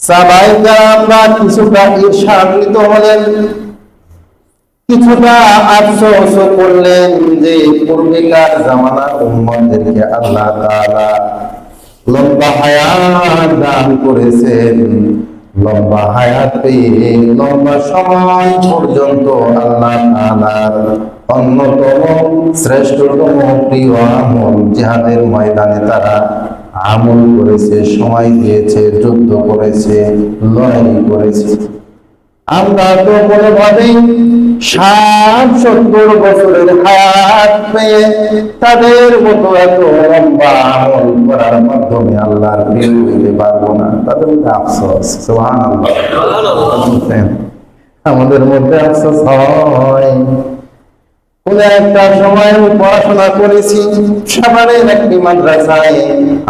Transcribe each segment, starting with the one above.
সাহাবায়ে আমরা কিছুটা ঈর্ষান্বিত হলেন, কিছুটা আফসোস করলেন যে পূর্বেকার জামানার উম্মতদেরকে আল্লাহ তাআলা লম্বা হায়াত দান করেছেন। লম্বা হায়াত পেয়ে লম্বা সময় পর্যন্ত আল্লাহ তাআলার অন্যতম শ্রেষ্ঠতম প্রিয় আমল জিহাদের ময়দানে তারা আমল করেছে, সময় দিয়েছে, যুদ্ধ করেছে, লড়াই করেছে। আমরা তো কোনোভাবেই 60-70 বছরের হায়াত পেয়ে তাদের মতো এত লম্বা আমল করার মাধ্যমে আল্লাহর প্রিয় হইতে পারবো না। তাদের মধ্যে আফসোস, সুবহানাল্লাহ। আমাদের মধ্যে আফসোস হয়। কোন একটা সময় পড়াশোনা করেছি সাভারের একটি মাদ্রাসায়,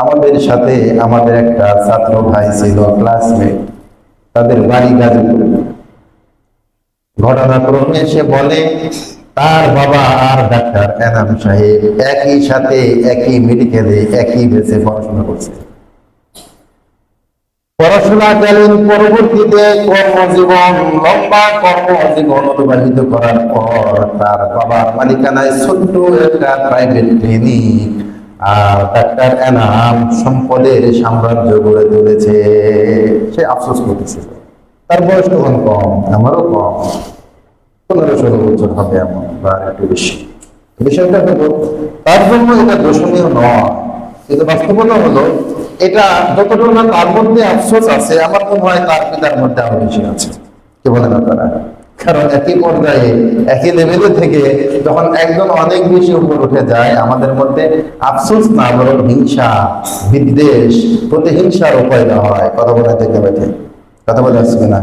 আমাদের সাথে আমাদের একটা ছাত্র ভাই ছিল, ক্লাসমেট, তাদের বাড়ি গাজীপুরে। ঘটনাক্রমে সে বলে তার বাবা আর ডাক্তার এনাম সাহেব একই সাথে একই মেডিকেলে একই বেসে পড়াশোনা করছে। পড়াশোনাকালীন পরবর্তীতে কর্মজীবন, লম্বা কর্মজীবন অতিবাহিত করার পর তার বাবার মালিকানায় ছোট্ট একটা প্রাইভেট ক্লিনিক আর ডাক্তার এনাম সম্পদের সাম্রাজ্য গড়ে তুলেছে। সে আফসোস করতেছে। তার বয়স তখন কম, আমারও কম, 15-16 বছর হবে এমন বা একটু বেশি। বিষয়টা হলো তার জন্য এটা দোষণীয় নয়, কিন্তু বাস্তবতা হলো এটা যতটুকু না তার মধ্যে আফসোস আছে, আমার মনে হয় তার পিতার মধ্যে আরো বেশি আছে। কি বলেন আপনারা? কারণ একই পর্যায়ে একই লেভেলে থেকে যখন একজন অনেক বেশি উপর উঠে যায়, আমাদের মধ্যে আফসোস না বরং হিংসা, বিদ্বেষ, প্রতিহিংসার উপায় হয়। কথা বলে দেখতে পেতে, কথা বলে আসবে না।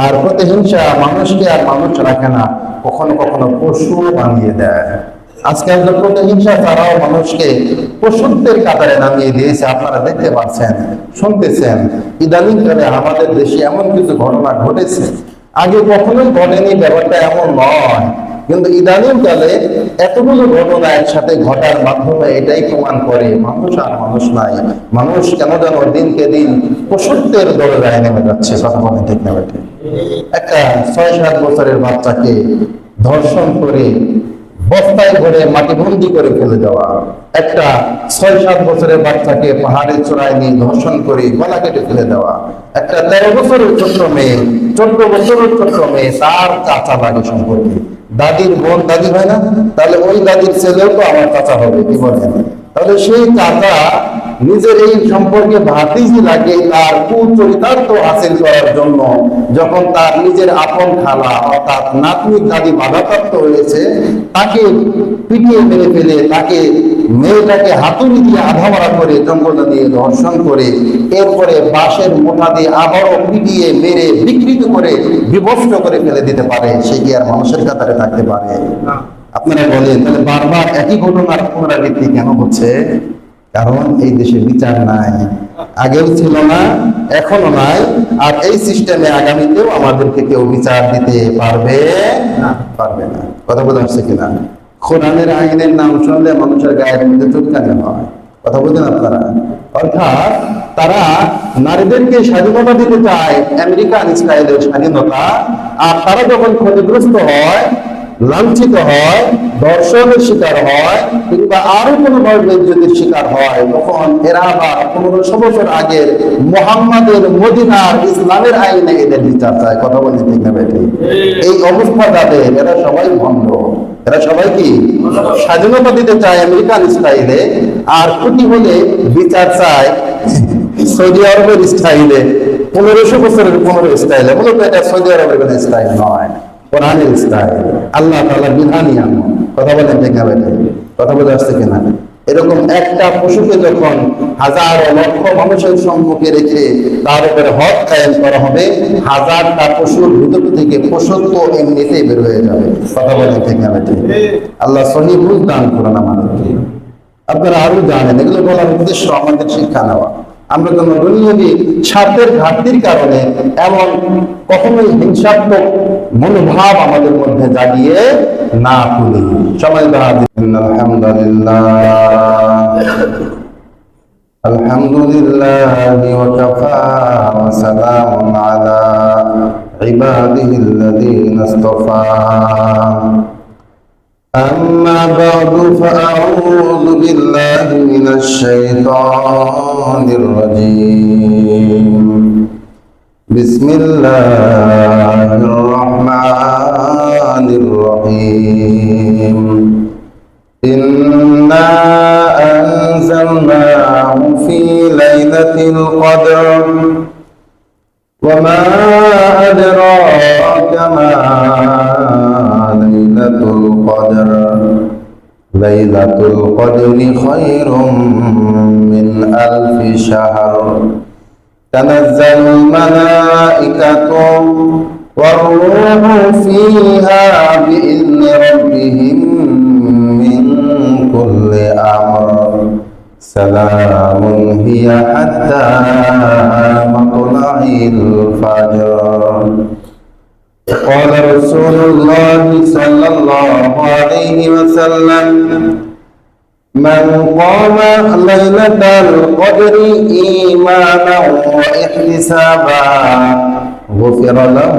আর প্রতিহিংসা মানুষকে আর মানুষ রাখে না, কখনো কখনো পশু বানিয়ে দেয়। আজকাল তো প্রতিহিংসা তারাও মানুষকে পশুত্বের কাতারে নামিয়ে দিয়েছে। আপনারা দেখতে পাচ্ছেন, শুনতেছেন, ইদানিংকালে আমাদের দেশে এমন কিছু ঘটনা ঘটেছে, আগে কখনোই ঘটেনি, ব্যাপারটা এমন নয়, কিন্তু ইদানিংকালে এতগুলো ঘটনা একসাথে ঘটার মাধ্যমে এটাই প্রমাণ করে মানুষ আর মানুষ নাই। মানুষ কেন যেন দিনকে দিন পশুত্বের দরজায় নেমে যাচ্ছে। কথা বলে ঠিক না বেঠে? একটা 6-7 বছরের বাচ্চাকে ধর্ষণ করে বস্তায় ভরে মাটিবন্দি করে ফেলে দেওয়া, একটা 6-7 বছরের বাচ্চাকে পাহাড়ের চূড়ায় নিয়ে ধর্ষণ করে গলা কেটে ফেলে দেওয়া, একটা 13 বছরের ছোট্ট মেয়ে, 14 বছরের ছোট্ট মেয়ে, তার চাচা লাগে সম্পর্কে, দাদির বোন দাদি হয় না, তাহলে ওই দাদির ছেলেও তো আমার চাচা হবে। কি বলেন? তাহলে সেই চাচা নিজের এই সম্পর্কে ভাতিজি লাগে তার কুচরিতার্থ হাসিল করার জন্য, যখন তার নিজের আপন খালা অর্থাৎ নাতনির দাদি বাধাপ্রাপ্ত হয়েছে, তাকে পিটিয়ে মেরে ফেলে, তাকে মেয়েটাকে হাতুড়ি দিয়ে আধা মারা করে জঙ্গলে নিয়ে ধর্ষণ করে, এরপরে বাঁশের মোটা দিয়ে আবারও পিটিয়ে মেরে বিকৃত করে বিভস্ত করে ফেলে দিতে পারে, সে কি আর মানুষের কাতারে থাকতে পারে? আপনারা বলেন, তাহলে বারবার একই ঘটনার পুনরাবৃত্তি কেন হচ্ছে? কারণ এই দেশে বিচার নাই, আগেও ছিল না, এখনো নাই, আর এই সিস্টেমে আগামীতেও আমাদেরকে কেউ বিচার দিতে পারবে না। কথা বলে আসছে কিনা? কোরআনের আইনের নাম শুনলে মানুষের গায়ের মধ্যে চুলকানি হয়। কথা বলছেন আপনারা? অর্থাৎ তারা নারীদেরকে স্বাধীনতা দিতে চায়, আমেরিকান স্টাইলের স্বাধীনতা, আর তারা যখন ক্ষতিগ্রস্ত হয়, লাঞ্ছিত হয়, ধর্ষণের শিকার হয়, কিংবা আরো কোনো বেজ্জতির শিকার হয়, তখন এরা আবার 1500 বছর আগের মোহাম্মদের মদিনার ইসলামের আইনে এদের বিচার চায়। কথা বলতে ঠিক না বেঠি? এই অবস্থা তাদের, এরা সবাই ভণ্ড, এরা সবাই কি স্বাধীনতা দিতে চায় আমেরিকান স্টাইলে, আর ক্ষতি হলে বিচার চায় সৌদি আরবের স্টাইলে, 1500 বছরের 15 স্টাইলে। মূলত এটা সৌদি আরবের কোনো স্টাইল নয়, কোরআনের স্টাইল, আল্লাহ তাআলার বিধানই এমন। কথা বলেন ঠিক না বেঠি? কথা বলে আসছে কিনা? এরকম একটা পশুকে যখন হাজার লক্ষ মানুষের সম্মুখে রেখে তার উপরে হক কায়েম করা হবে, হাজারটা পশুর ভিতর থেকে পশুত্ব এমনিতেই বের হয়ে যাবে। কথা বলেন ঠিক না বেঠি? আল্লাহ সহি বুঝ দান করুন আমাদেরকে। আপনারা আরো জানেন, এগুলো বলার উদ্দেশ্য আমাদের শিক্ষা নেওয়া। আমরা যেন দুনিয়াবী স্বার্থের ঘাটতির কারণে এমন কখনোই হিংসাত্মক মনোভাব আমাদের মধ্যে জাগিয়ে না তুলি। সবাই আলহামদুলিল্লাহ। الحمد لله وكفى وسلام على عباده الذين اصطفى أما بعد فأعوذ بالله من الشيطان الرجيم بسم الله الرحمن الرحيم إنا أنزلناه في ليلة القدر وما أدراك ما ليلة القدر ليلة القدر خير من ألف شهر تنزل الملائكة والروح فيها بإذن ربهم من كل أمر سلام هي حتى مطلع الفجر. قال رسول الله صلى الله عليه وسلم من قام ليلة القدر إيمانا واحتسابا غفر له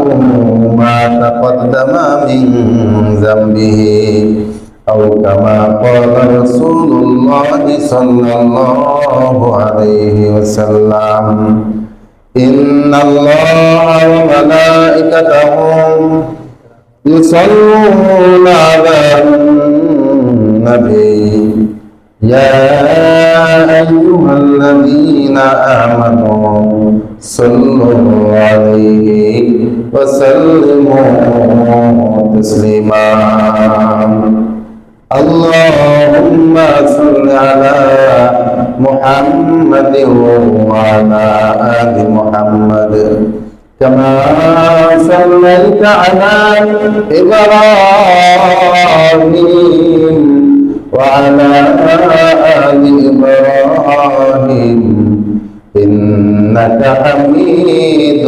ما تقدم من ذنبه أو كما قال رسول الله صلى الله عليه وسلم إن الله وملائكته يصلون على النبي يا أيها الذين آمنوا صلوا عليه وسلموا تسليما. اللهم صل على محمد وعلى آل محمد كما صليت على إبراهيم وعلى آل إبراهيم إنك حميد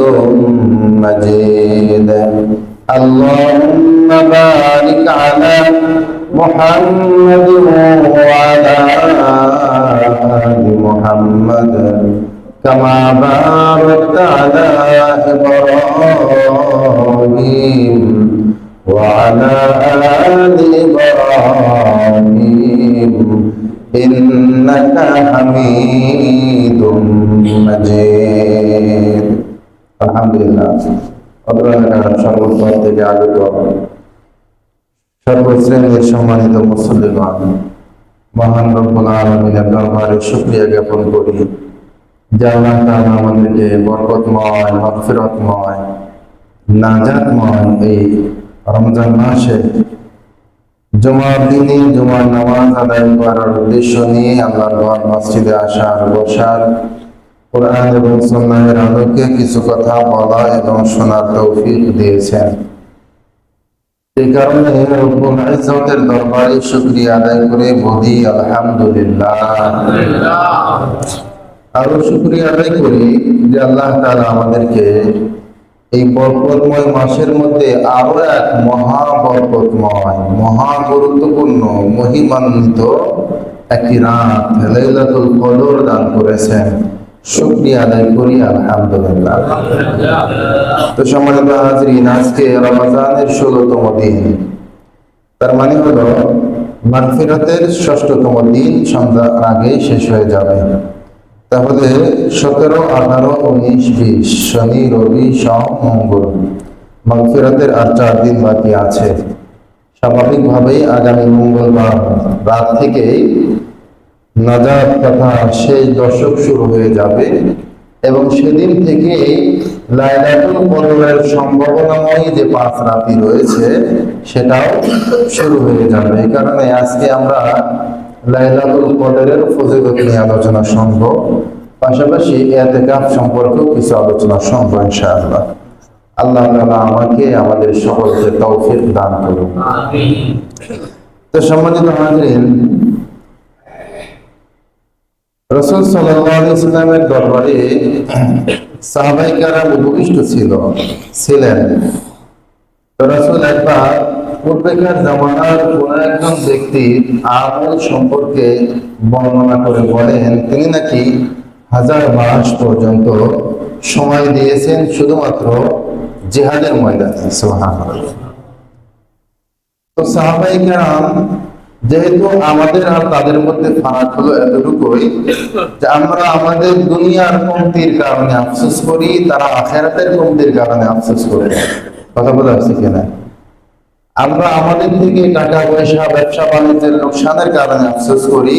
مجيد. اللهم بارك على محمد وعلى آل محمد كما باركت على إبراهيم وعلى آل إبراهيم إنك حميد مجيد. الحمد لله. সর্বস্তর থেকে আগত সর্বশ্রেণীর সম্মানিত মুসল্লিগণ, মহান রব্বুল আলামিনের দরবারে শুকরিয়া জ্ঞাপন করি যে আল্লাহ তাআলা আমাদেরকে বরকতময়, মাগফিরাতময়, নাজাতময় এই রমজান মাসে জুমার দিনে জুমার নামাজ আদায় করার উদ্দেশ্য নিয়ে আল্লাহর ঘর মসজিদে আসার, বসার, কোরআন এবং সুন্নাহের আলোকে কিছু কথা বলা এবং শোনার তৌফিক দিয়েছেন। এই কারণে রব্বুল ইজ্জতের দরবারে শুকরিয়া আদায় করে বলি আলহামদুলিল্লাহ। আরো শুকরিয়া আদায় করি যে আল্লাহ তাআলা আমাদেরকে এই বরকতময় মাসের মধ্যে আরো এক মহা বরকতময়, মহা গুরুত্বপূর্ণ, মহিমান্বিত একটি রাত লাইলাতুল কদর দান করেছেন। শুকরিয়া আদায় করি আলহামদুলিল্লাহ। তো সম্মানিত হাজরিন, আজকে রমজানের 16তম দিন, তার মানে হলো মাগফিরাতের 6তম দিন সন্ধ্যার আগে শেষ হয়ে যাবে। তাহলে 17, 18, 19, 20 শনি, রবি, সোম, মঙ্গল মাগফিরাতের আর 4 দিন বাকি আছে। স্বাভাবিকভাবেই আগামী মঙ্গলবার রাত থেকেই নাজাত তথা শেষ দশক শুরু হয়ে যাবে এবং সেদিন থেকে লাইলাতুল কদরের সম্ভাবনাময়ী যে 5 রাতি রয়েছে সেটাও শুরু হয়ে যাবে। এই কারণে আজকে আমরা লাইলাতুল কদরের ফজিলত নিয়ে আলোচনা শুনব, পাশাপাশি ইতিকাফ সম্পর্কেও কিছু আলোচনা শুনব ইনশাআল্লাহ। আল্লাহ তাআলা আমাকে আমাদের সকলকে তৌফিক দান করুন, আমিন। তো সম্মানিত হাজরিন, রাসূল সাল্লাল্লাহু আলাইহি ওয়াসাল্লামের দরবারে সাহাবায়ে কেরাম উপবিষ্ট ছিলেন। তো রাসূল একবার পূর্বেকার জামানার কোন একজন ব্যক্তির আমল সম্পর্কে বর্ণনা করে বলেন তিনি নাকি 1000 মাস পর্যন্ত সময় দিয়েছেন শুধুমাত্র জিহাদের ময়দানে। সুবহানাল্লাহ। তো সাহাবায়ে কেরাম, যেহেতু আমাদের আর তাদের মধ্যে ফারাক হলো এতটুকুই যে আমরা আমাদের দুনিয়ার কমতির কারণে আফসোস করি, তারা আখিরাতের কমতির কারণে আফসোস করে। কথা বলা হচ্ছে কিনা? আমরা আমাদের থেকে টাকা পয়সা ব্যবসা বাণিজ্যের লোকসানের কারণে আফসোস করি,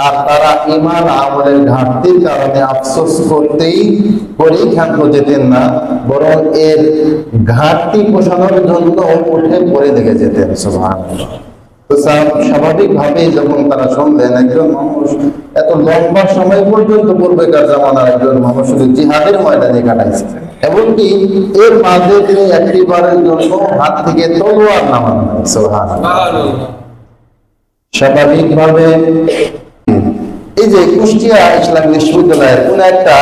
আর তারা ঈমান আমলের ঘাটতির কারণে আফসোস করতেই ক্ষান্ত যেতেন না, বরং এর ঘাটতি পোষানোর জন্য উঠে পড়ে লেগে যেতেন। সুবহানাল্লাহ। তো স্বাভাবিকভাবেই যখন তারা শুনলেন একজন মানুষ এত লম্বা সময় পর্যন্ত পূর্বেকার জামানার একজন মানুষ শুধু জিহাদের ময়দানে কাটাইছে, এমনকি এর মাঝে তিনি একবারের জন্য হাত থেকে তলোয়ার নামান নাই। সুবহানাল্লাহ। স্বাভাবিকভাবে এই যে কুষ্টিয়া ইসলামী বিশ্ববিদ্যালয়ের কোন একটা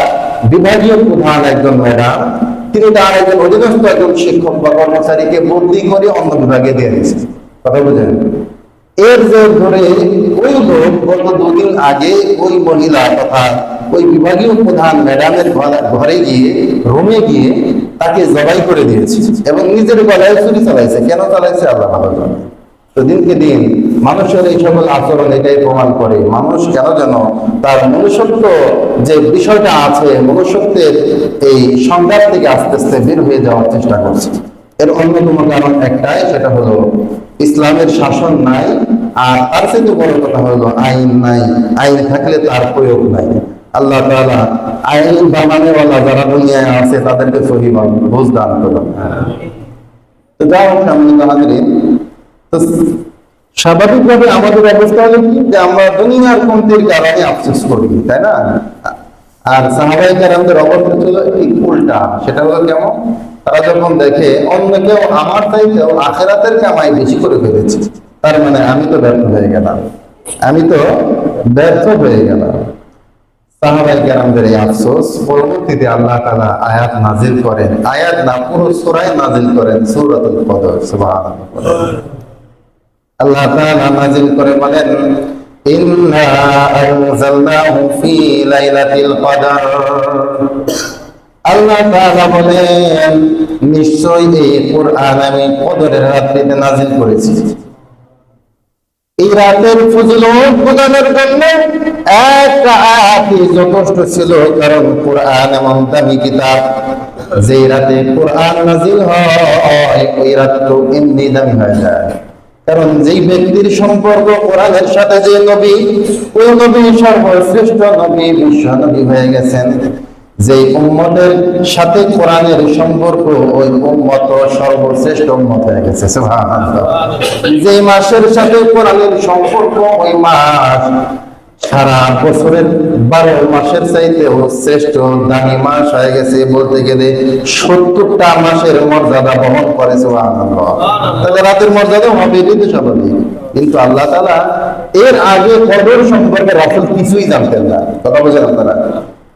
বিভাগীয় প্রধান একজন ম্যাডাম, তিনি তার একজন অধীনস্থ একজন শিক্ষক বা কর্মচারীকে বদলি করে অন্য বিভাগে দিয়ে দিয়েছেন। কথা বুঝেন? এর যে ধরে ওই লোক গত 2 দিন আগে ওই মহিলা তথা ওই বিভাগীয় প্রধান ম্যাডামের ঘরে গিয়ে রুমে গিয়ে তাকে জবাই করে দিয়েছে এবং নিজের গলায় ছুরি চালাইছে। কেন চালাইছে আল্লাহ ভালো জানে। তো দিনকে দিন মানুষের এই সকল আচরণ এটাই প্রমাণ করে মানুষ কেন যেন তার মনুষ্যত্ব যে বিষয়টা আছে, মনুষ্যত্বের এই সংঘাত থেকে আস্তে আস্তে বের হয়ে যাওয়ার চেষ্টা করছে। এর অন্যতম কারণ একটাই, সেটা হলো ইসলামের শাসন নাই, আর তার থেকে বড় কথা হলো আইন নাই। আইন থাকলে তার প্রয়োগ নাই। আল্লাহ তাআলা আইন বানানেওয়ালা যারা দুনিয়ায় আছে তাদেরকে সহি বুঝ দান করুন। তো যাই হোক, সামনে জানালেন তো স্বাভাবিকভাবে আমাদের অবস্থা হলো কি যে আমরা দুনিয়ার কমতির কারণে আফসোস করি, তাই না? আর সাহাবায়ে কেরামদের অবস্থা ছিল ঠিক উল্টা। সেটা হলো কেমন? তারা যখন দেখে অন্য কেউ আমার চাইতেও আখিরাতের কামাই বেশি করে ফেলেছে, তার মানে আমি তো ব্যর্থ হয়ে গেলাম। সাহাবায়ে কেরামদের এই আফসোস পরবর্তীতে আল্লাহ তাআলা আয়াত নাজিল করেন, আয়াত না পুরো সূরা নাজিল করেন, সূরাতুল কদর। সুবহানাল্লাহ। আল্লাহ তাআলা নাজিল করে বলেন, ইন্না আনজালনাহু ফি লাইলাতিল কদর। আল্লাহ তাআলা বলেন, নিশ্চয়ই এই কুরআন আমি কদরের রাতে নাজিল করেছি। এই রাতের ফজিলত বোঝানোর জন্য একটা আয়াতই যথেষ্ট ছিল, কারণ কুরআন এমন দামি কিতাব, যে রাতে কুরআন নাজিল হয় ওই রাত তো এমনি দামি হয়ে যায়। কারণ যেই ব্যক্তির সম্পর্ক কোরআনের সাথে, যে নবী, ওই নবী সর্বশ্রেষ্ঠ নবী, বিশ্ব নবী হয়ে গেছেন। যে উম্মতের সাথে কোরআনের সম্পর্ক, ওই উম্মত সর্বশ্রেষ্ঠ উম্মত হয়ে গেছে। সুবহানাল্লাহ। যে মাসের সাথে কোরআনের সম্পর্ক, ওই মাস সারা বছরের 12 মাসের চাইতেও শ্রেষ্ঠ দামি মাস হয়ে গেছে। বলতে গেলে 70টা মাসের মর্যাদা বহন করে। সুবহানাল্লাহ। তাহলে রাতের মর্যাদা হবে, এটাই তো স্বাভাবিক। কিন্তু আল্লাহ তাআলা এর আগে কদর সম্পর্কে রাসূল কিছুই জানতেন না। কথা বোঝেন আপনারা?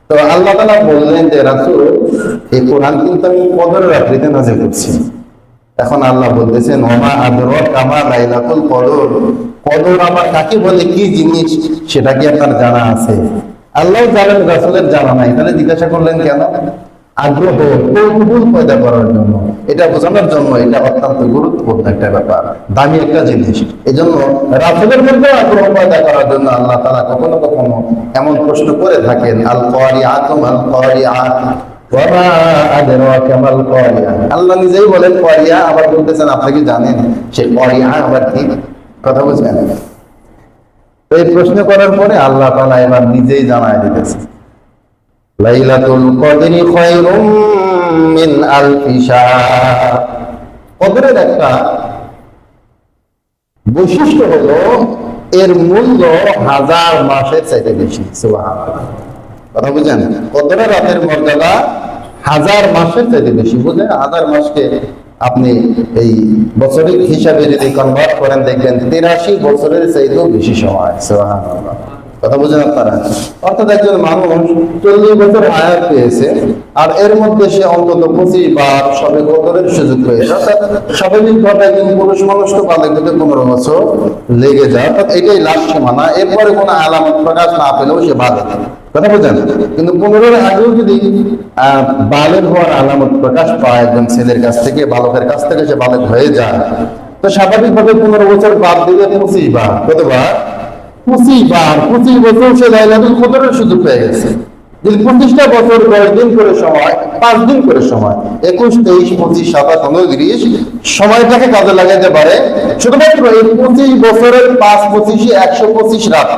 তো আল্লাহ তাআলা বললেন যে রাসূল, এই কোরআন কিন্তু আমি কদরের রাত্রিতে নাযিল করছি। এখন আল্লাহ বলতেছেন, ওমা আদরাকা মা লাইলাতুল কদর। কদর আমার কাকে বলে, কি জিনিস, সেটা কি আপনার জানা আছে? আল্লাহ জানেন, রাসূলের জানা নাই। তাহলে জিজ্ঞাসা করলেন কেন? আগ্রহ, কৌতূহল পয়দা করার জন্য, এটা বোঝানোর জন্য। এটা অত্যন্ত গুরুত্বপূর্ণ একটা ব্যাপার, দামি একটা জিনিস। এই জন্য রাসূলের মধ্যে আগ্রহ পয়দা করার জন্য আল্লাহ তাআলা কখনো কখনো এমন প্রশ্ন করে থাকেন, আল কারিআতু মাল কারিআত ওয়া মা আদরাকা মাল কারিআ। আল্লাহ নিজেই বলেন কারিআ, আবার বলতেছেন আপনি কি জানেন সেই কারিআ আবার কি? কথা বুঝলেন? তো এই প্রশ্ন করার পরে আল্লাহ তাআলা এবার নিজেই জানায় দিতেছেন, লাইলাতুল কদরি খায়রুম মিন আলফি শাহর। কদরের একটা বৈশিষ্ট্য হলো এর মূল্য 1000 মাসের চাইতে বেশি। সুবহানাল্লাহ। কথা বুঝেন? কদরের রাতের মর্যাদা 1000 মাসের চাইতে বেশি। বুঝলেন? 1000 মাসকে আপনি এই বছরের হিসাবে যদি কনভার্ট করেন, দেখবেন 83 বছরের চাইতেও বেশি সময়। সুবহানাল্লাহ। কথা বুঝেন আপনারা? অর্থাৎ একজন মানুষ 40 বছর হায়াত পেয়েছে, আর এর মধ্যে সে অন্তত 25 বার সবে কদরের সুযোগ পেয়েছে। অর্থাৎ স্বাভাবিকভাবে একজন পুরুষ মানুষ তো বালেক হতে 15 বছর লেগে যায়, অর্থাৎ এটাই লাস্ট সীমানা। এরপরে কোনো আলামত প্রকাশ না পেলেও সে বালেক। কথা বুঝেন? কিন্তু 15-এর আগেও যদি বালেক হওয়ার আলামত প্রকাশ পায় একজন ছেলের কাছ থেকে, বালকের কাছ থেকে সে বালেক হয়ে যায়, তো স্বাভাবিকভাবে 15 বছর বাদ দিলে 25 বার, কতবার? 25 বার। 25 বছর সে লাইলাতুল কদরের সুযোগ পেয়ে গেছে। যদি 25টা বছর 10 দিন করে সময়, 5 দিন করে সময়, 21, 23, 25, 27, 29 সময়টাকে কাজে লাগাইতে পারে, শুধুমাত্র এই 25 বছরের 5, 25, 125 রাত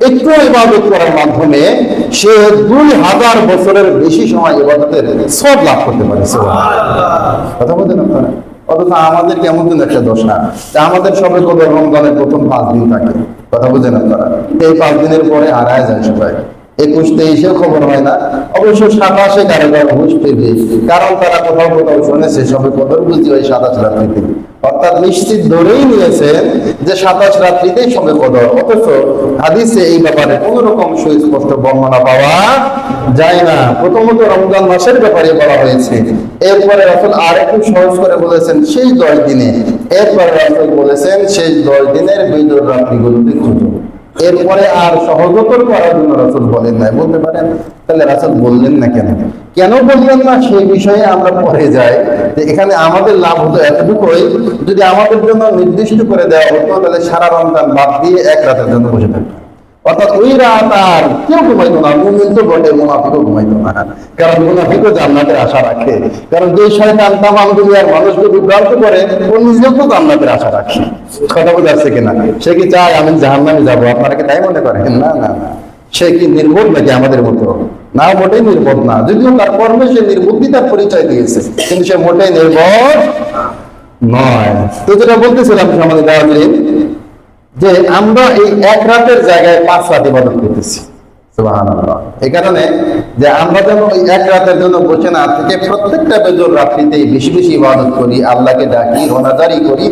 একটু ইবাদত করার মাধ্যমে সে 2000 বছরের বেশি সময় ইবাদতের সওয়াব লাভ করতে পারে। কথা বলতেন আপনারা? অথচ আমাদের কেমন দিন একটা দোষ না, আমাদের সবে কদর রমজানের প্রথম 5 দিন থাকে। কথা বুঝেন আপনারা? এই 5 দিনের পরে হারায় যায় সবাই। 21, 23 খবর হয় না, অবশ্য 27 কারো কারো হুঁশ ফিরবে, কারণ তারা কোথাও কোথাও শুনেছে সবে কদর বুঝি ওই 27 রাত্রিতে, অর্থাৎ নিশ্চিত ধরেই নিয়েছেন যে 27 রাত্রিতেই সবে কদর। অথচ হাদিসে এই ব্যাপারে কোন রকম সুস্পষ্ট বর্ণনা পাওয়া যায় না। প্রথমত রমজান মাসের ব্যাপারে বলা হয়েছে, এরপরে রাসূল আর একটু সহজ করে বলেছেন সেই 10 দিনে, এরপরে রাসূল বলেছেন সেই 10 দিনের বিজোড় রাত্রিগুলোতে খুঁজো। এরপরে আর সহজতর করার জন্য রাসূল বলেন নাই। বলতে পারেন তাহলে রাসূল বললেন না কেন? কেন বললেন না সেই বিষয়ে আমরা পরে যাই। যে এখানে আমাদের লাভ হতো এতটুকুই, যদি আমাদের জন্য নির্দিষ্ট করে দেওয়া হতো তাহলে সারা রমজান বাদ দিয়ে 1 রাতের জন্য বসে থাকতো, অর্থাৎ ওই রাত আর কেউ ঘুমাইতো না। মুমিন তো বটে, মুনাফিকও ঘুমাইতো না, কারণ মুনাফিকও জান্নাতের আশা রাখে। কারণ যে শয়তান তামাম দুনিয়ার মানুষকে বিভ্রান্ত করে, ও নিজেও তো জান্নাতের আশা রাখে। কথা বোঝা যাচ্ছে কিনা? সে কি চায় আমি জাহান্নামে যাবো? আপনারা কি তাই মনে করেন? না না না, সে কি নির্বোধ নাকি আমাদের মতো? না, মোটেই নির্বোধ না। যদিও তার কর্মে সে নির্বুদ্ধিতার পরিচয় দিয়েছে, কিন্তু সে মোটেই নির্বোধ নয়। তো যেটা বলতেছিলাম আমাদের দাওয়াতিন, যে আমরা এই 1 রাতের জায়গায় 5 রাত ইবাদত করতেছি। সুবহানাল্লাহ। এই কারণে যে আমরা যেন ওই 1 রাতের জন্য বসে না থেকে প্রত্যেকটা বেজোর রাত্রিতে বেশি বেশি ইবাদত করি, আল্লাহকে ডাকি, রোনাজারি করি।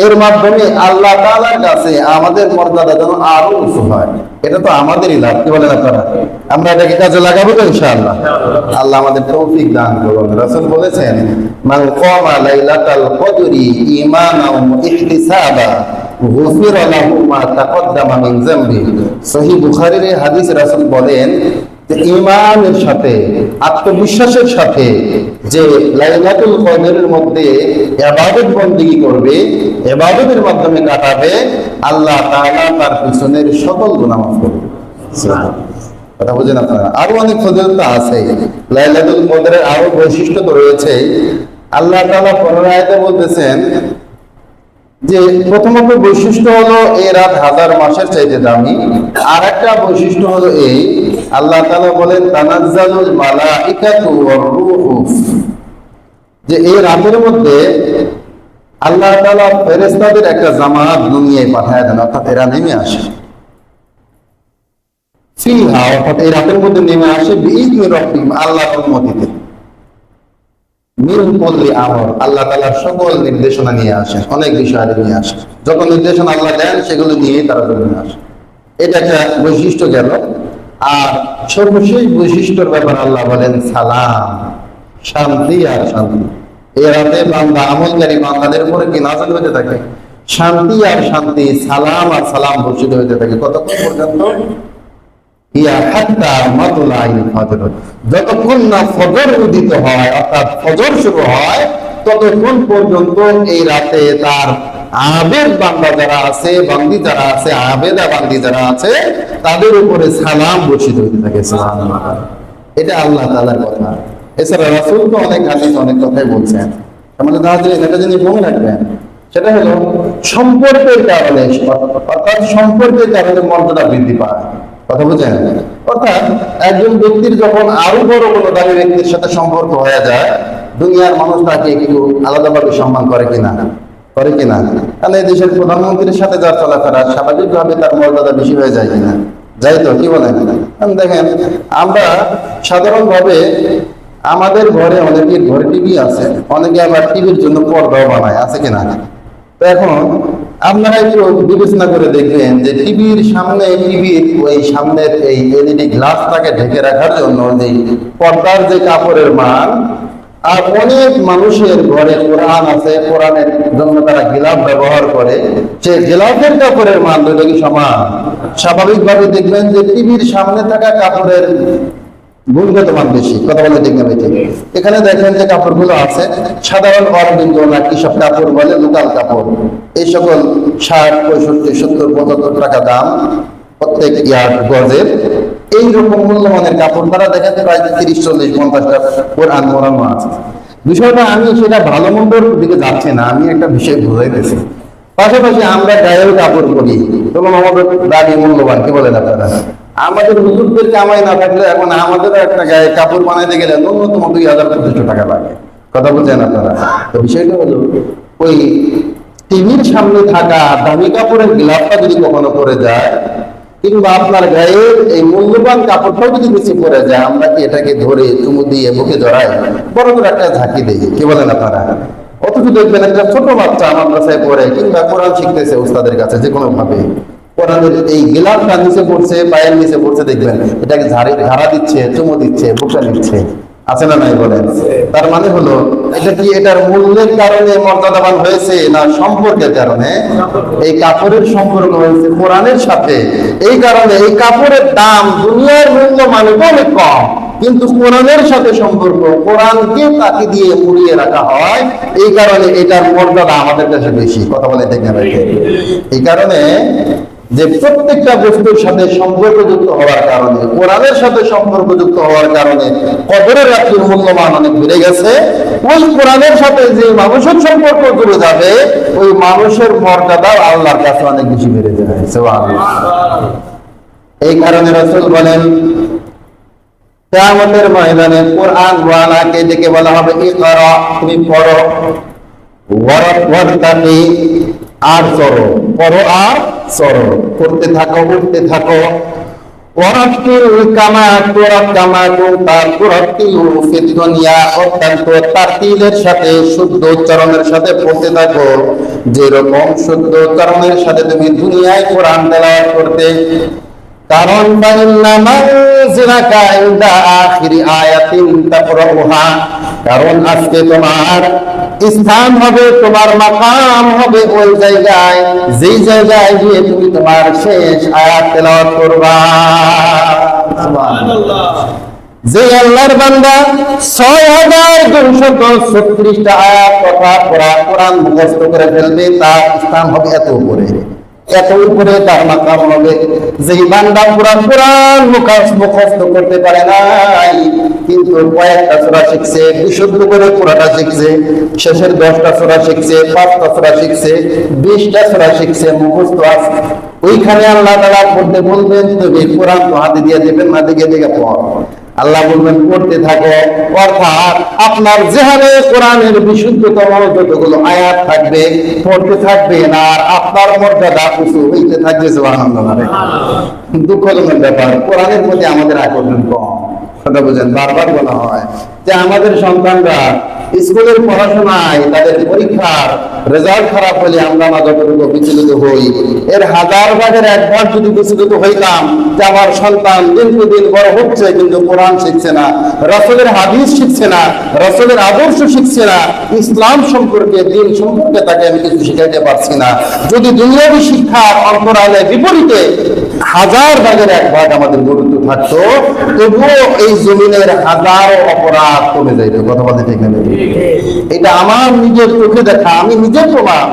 এর মাধ্যমে আল্লাহ তাআলার কাছে আমাদের মর্যাদা যেন আরো উঁচু হয়। এটা তো আমাদেরই লাভ। কি বলেন আপনারা? আমরা এটাকে কাজে লাগাবো তো ইনশাআল্লাহ। আল্লাহ আমাদের তৌফিক দান করুন। রাসূল বলেছেন, মান কামা লাইলাতাল কদরি ঈমানাও ওয়া ইহতিসাবা গুফিরা লাহু মা তাকদ্দামা মিন যামবি। সহিহ বুখারীর এই হাদিসে রাসূল বলেন যে ঈমানের সাথে, আত্মবিশ্বাসের সাথে যে লাইলাতুল কদরের মধ্যে ইবাদত বندگی করবে, ইবাদতের মাধ্যমে কাটাবে, আল্লাহ তাআলা তার পিছনের সকল গুনাহ মাফ করবে। সুবহানাল্লাহ। কথা বুঝেন আপনারা? আরো অনেক ফজিলত আছে লাইলাতুল কদরের, আরো বৈশিষ্ট্য তো রয়েছে। আল্লাহ তাআলা পরের আয়াতে বলতেছেন যে প্রথমত বৈশিষ্ট্য হলো এই রাত 1000 মাসের চাইতে দামি। আর একটা বৈশিষ্ট্য হলো এই, আল্লাহ তাআলা বলেন তানাজ্জালুল মালাইকাতু ওয়ার রূহু, যে এই রাতের মধ্যে আল্লাহ তাআলা ফেরেশতাদের একটা জামাত দুনিয়ায় পাঠায় দেন, অর্থাৎ এরা নেমে আসে। ফিহা, অর্থাৎ এই রাতের মধ্যে নেমে আসে বিইذনি রাব্বিহিম, আল্লাহর অনুমতিতে। মিন কুল্লি আমর, আল্লাহ তাআলার সকল নির্দেশনা নিয়ে আসেন, অনেক বিষয় নিয়ে আসেন। যত নির্দেশনা আল্লাহ দেন সেগুলো নিয়েই তারা জমিনে আসে। এটা একটা বৈশিষ্ট্য গেল। আর সর্বশেষ বৈশিষ্ট্যের ব্যাপার আল্লাহ বলেন সালাম, শান্তি আর শান্তি। এই রাতে বান্দা, আমলকারী বান্দাদের উপরে কি নাযিল হতে থাকে? শান্তি আর শান্তি, সালাম আর সালাম বর্ষিত হতে থাকে। কতক্ষণ পর্যন্ত? ইয়া হাত্তা মাতলাইল ফজর, যতক্ষণ না ফজর উদিত হয়, অর্থাৎ ফজর শুরু হয়, ততক্ষণ পর্যন্ত এই রাতে তার আবেদ বান্দা যারা আছে, বান্দি যারা আছে, আবেদা বান্দি যারা আছে, তাদের উপরে সালাম বর্ষিত হতে থাকে। সুবহানাল্লাহ। এটা আল্লাহ তাআলার কথা। এছাড়া রাসূল তো অনেক হাদিস, অনেক কথাই বলছেন। আমাদের দাঁড়িয়ে এটা জিনিস মনে রাখবেন, সেটা হলো সম্পর্কের কারণে, অর্থাৎ সম্পর্কের কারণে মর্যাদা বৃদ্ধি পায়। কথা বুঝেন? অর্থাৎ একজন ব্যক্তির যখন আরো বড় কোনো দামি ব্যক্তির সাথে সম্পর্ক হয়ে যায়, দুনিয়ার মানুষ তাকে একটু আলাদাভাবে সম্মান করে কিনা? করে কিনা? তাহলে দেশের প্রধানমন্ত্রীর সাথে যার চলাফেরা, স্বাভাবিকভাবে তার মর্যাদা বেশি হয়ে যায় কিনা? যাই তো, কি বলেন? দেখেন, আমরা সাধারণভাবে আমাদের ঘরে, অনেকের ঘরে টিভি আছে, অনেকে আবার টিভির জন্য পর্দাও বানায়, আছে কিনা? তো এখন আপনারা একটু বিবেচনা করে দেখবেন যে টিভির ওই সামনের এই এলইডি গ্লাসটাকে ঢেকে রাখার জন্য যে পর্দার যে কাপড়ের মান, আর অনেক মানুষের ঘরে কোরআন আছে, কোরআনের জন্য তারা গিলাফ ব্যবহার করে, সে গিলাফের কাপড়ের মান দুটো কি সমান? স্বাভাবিকভাবে দেখবেন যে টিভির সামনে থাকা কাপড়ের গুণগত মান বেশি। কথা বলে ঠিক না বেশি? এখানে দেখেন যে কাপড়গুলো আছে সাধারণ অরবিন্দ না কি সব কাপড় বলে, লোকাল কাপড়। এই সকল 60, 65, 70, 75 টাকা দাম প্রত্যেক ইয়ার্ড গজের। এইরকম মূল্যমানের কাপড় তারা দেখেন প্রায় 30, 40, 50টা কোরআন মোড়ানো আছে। বিষয়টা আমি সেটা ভালো মন্ডর দিকে যাচ্ছি না, আমি একটা বিষয় বুঝাইতেছি। পাশাপাশি আমরা গায়েও কাপড় পরি এবং আমাদের দাবি মূল্যবান, কি বলেন আপনারা? আমাদের হুজুরদের কামাই না থাকলে এখন আমাদেরও একটা গায়ে কাপড় বানাইতে গেলে ন্যূনতম 2000-2500 টাকা লাগে। কথা বলছেন আপনারা? তো বিষয়টা হলো ওই টিভির সামনে থাকা দামি কাপড়ের গ্লাভটা যদি কখনো পরে যায়, কিংবা আপনার গায়ের এই মূল্যবান কাপড়টাও যদি নিচে পড়ে যায়, আমরা কি এটাকে ধরে চুমু দিয়ে বুকে জড়াই, বড় করে একটা ঝাঁকি দিই? কি বলেন আপনারা? অথচ দেখবেন একটা ছোট বাচ্চা মাদ্রাসায় পড়ে কিংবা কোরআন শিখতেছে উস্তাদের কাছে, যে কোনো ভাবে কোরআনের এই গিলাফটা নিচে পড়ছে, পায়ের নিচে পড়ছে, দেখবেন এটাকে ঝাড়া দিচ্ছে, চুমু দিচ্ছে, বুকা দিচ্ছে, আছে না নাই বলেন? তার মানে হলো এটা কি এটার মূল্যের কারণে মর্যাদাবান হয়েছে না সম্পর্কের কারণে? এই কাপড়ের সম্পর্ক হয়েছে কোরআনের সাথে। এই কারণে এই কাপড়ের দাম দুনিয়ার মূল্য মানে অনেক কম, কিন্তু কোরআনের সাথে সম্পর্ক, কোরআনকে তাকে দিয়ে মুড়িয়ে রাখা হয়, এই কারণে এটার মর্যাদা আমাদের কাছে বেশি। কথা বলে দেখে রাখে। এই কারণে যে প্রত্যেকটা বস্তুর সাথে সম্পর্কযুক্ত হওয়ার কারণে, কোরআনের সাথে সম্পর্কযুক্ত হওয়ার কারণে কবরের রাত্রির মূল্যমান অনেক বেড়ে গেছে। ওই কোরআনের সাথে যে মানুষের সম্পর্ক জুড়ে যাবে, ওই মানুষের মর্যাদা আল্লাহর কাছে অনেক বেশি বেড়ে যায়। এই কারণে রাসূল বলেন কিয়ামতের ময়দানে কোরআন ওয়ালাকে ডেকে বলা হবে, ইকরা, তুমি পড়ো, ওয়ারতাকি, আর চড়ো, পড়ো আর চড়ো, করতে থাকো, উঠতে থাকো। ওয়ারাতিল কামা কুনতা তুরাতিলু ফিদ দুনিয়া, অত্যন্ত তারতিলের সাথে, শুদ্ধ উচ্চারণের সাথে পড়তে থাকো, যেরকম শুদ্ধ উচ্চারণের সাথে তুমি দুনিয়ায় কোরআন তেলাওয়াত করতে। কারণ কারণ আজকে তোমার স্থান হবে, তোমার মাকাম হবে ওই জায়গায়, যেই জায়গায় গিয়ে তুমি তোমার শেষ আয়াত তেলাওয়াত করবা। যে আল্লাহর বান্দা 6236টা আয়াত কথা কোরআন মুখস্থ করে ফেলবে, তার স্থান হবে এত উপরে, এত উপরে তার মাকাম হবে। যেই বান্দা পুরা কোরআন মুখস্থ করতে পারে নাই, কিন্তু কয়েকটা সূরা শিখছে, বিশুদ্ধ করে পুরাটা শিখছে, শেষের 10টা সূরা শিখছে, 5টা সূরা শিখছে, 20টা সূরা শিখছে, মুখস্থ আছে, ওইখানে আল্লাহ তাআলা পড়তে বলবেন, তুমি কোরআন তো হাতে দিয়ে দেবেন না, দিকে দিকে পড়। আল্লাহ বলবেন পড়তে থাকো। অর্থাৎ আপনার যেখানে কোরআনের বিশুদ্ধতম যতগুলো আয়াত থাকবে, পড়তে থাকবে না, আর আপনার মর্যাদা উঁচু হইতে থাকবে। সুবহানাল্লাহ। দুঃখজনক ব্যাপার, কোরআনের প্রতি আমাদের আকর্ষণ কম। কথা বুঝেন? বারবার বলা হয় যে আমাদের সন্তানরা স্কুলের পড়াশোনায় তাদের পরীক্ষার রেজাল্ট খারাপ হলে আমরা না যতটুকু বিচলিত হই, এর 1000 ভাগের 1 ভাগ যদি বিচলিত হইতাম যে আমার সন্তান দিনকে দিন বড় হচ্ছে কিন্তু কোরআন শিখছে না, রাসূলের হাদিস শিখছে না, রাসূলের আদর্শ শিখছে না, ইসলাম সম্পর্কে, দিন সম্পর্কে তাকে আমি কিছু শিখাইতে পারছি না, যদি দুনিয়াবী শিক্ষার অন্তরালে বিপরীতে 1000 ভাগের 1 ভাগ আমাদের গুরুত্ব থাকতো, তবুও এই জমিনের হাজারো অপরাধ কমে যাইত। কথা বলতে ঠিক না? এটা আমার নিজের চোখে দেখা, আমি নিজের প্রমাণ।